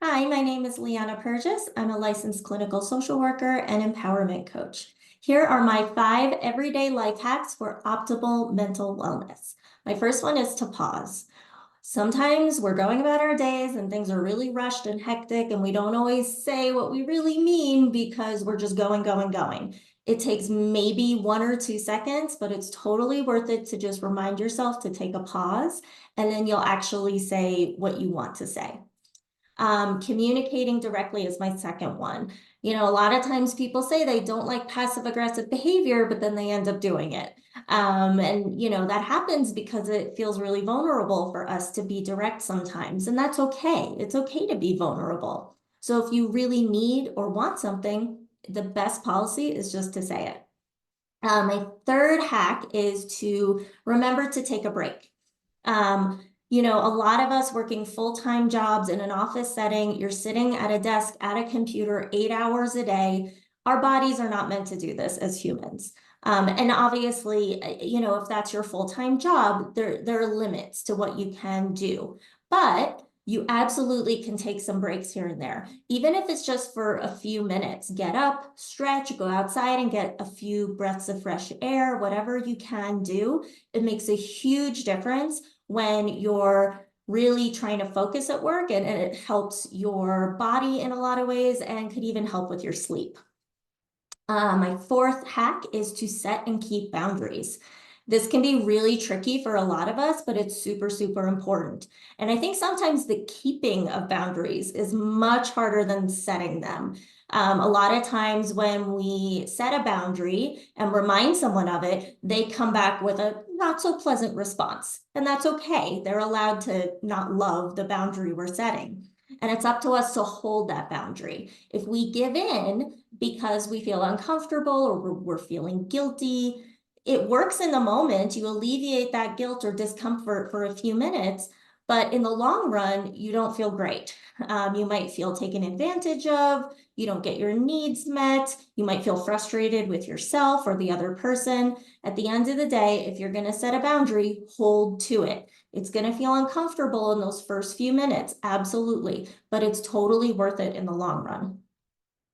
Hi, my name is Lianna Purjes. I'm a licensed clinical social worker and empowerment coach. Here are my 5 everyday life hacks for optimal mental wellness. My first one is to pause. Sometimes we're going about our days and things are really rushed and hectic, and we don't always say what we really mean because we're just going. It takes maybe 1 or 2 seconds, but it's totally worth it to just remind yourself to take a pause, and then you'll actually say what you want to say. Communicating directly is my second one. A lot of times people say they don't like passive aggressive behavior, but then they end up doing it. That happens because it feels really vulnerable for us to be direct sometimes, and that's okay. It's okay to be vulnerable. So if you really need or want something, the best policy is just to say it. My third hack is to remember to take a break. A lot of us working full-time jobs in an office setting, you're sitting at a desk at a computer 8 hours a day. Our bodies are not meant to do this as humans. And obviously, if that's your full-time job, there are limits to what you can do. But you absolutely can take some breaks here and there. Even if it's just for a few minutes, get up, stretch, go outside and get a few breaths of fresh air, whatever you can do. It makes a huge difference when you're really trying to focus at work, and it helps your body in a lot of ways and could even help with your sleep. My fourth hack is to set and keep boundaries. This can be really tricky for a lot of us, but it's super, super important. And I think sometimes the keeping of boundaries is much harder than setting them. A lot of times when we set a boundary and remind someone of it, they come back with a not so pleasant response. And that's okay. They're allowed to not love the boundary we're setting. And it's up to us to hold that boundary. If we give in because we feel uncomfortable or we're feeling guilty, it works in the moment. You alleviate that guilt or discomfort for a few minutes, but in the long run, you don't feel great. You might feel taken advantage of. You don't get your needs met. You might feel frustrated with yourself or the other person. At the end of the day, if you're going to set a boundary, hold to it. It's going to feel uncomfortable in those first few minutes, absolutely, but it's totally worth it in the long run.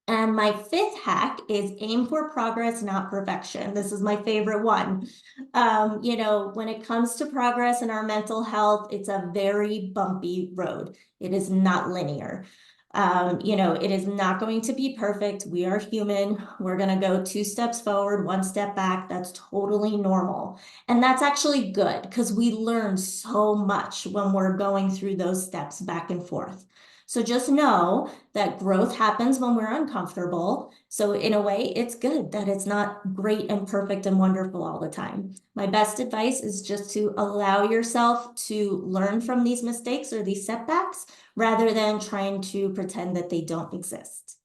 And my fifth hack is aim for progress, not perfection. This is my favorite one. When it comes to progress in our mental health, it's a very bumpy road. It is not linear. It is not going to be perfect. We are human. We're going to go 2 steps forward, 1 step back. That's totally normal. And that's actually good because we learn so much when we're going through those steps back and forth. So just know that growth happens when we're uncomfortable. So in a way, it's good that it's not great and perfect and wonderful all the time. My best advice is just to allow yourself to learn from these mistakes or these setbacks rather than trying to pretend that they don't exist.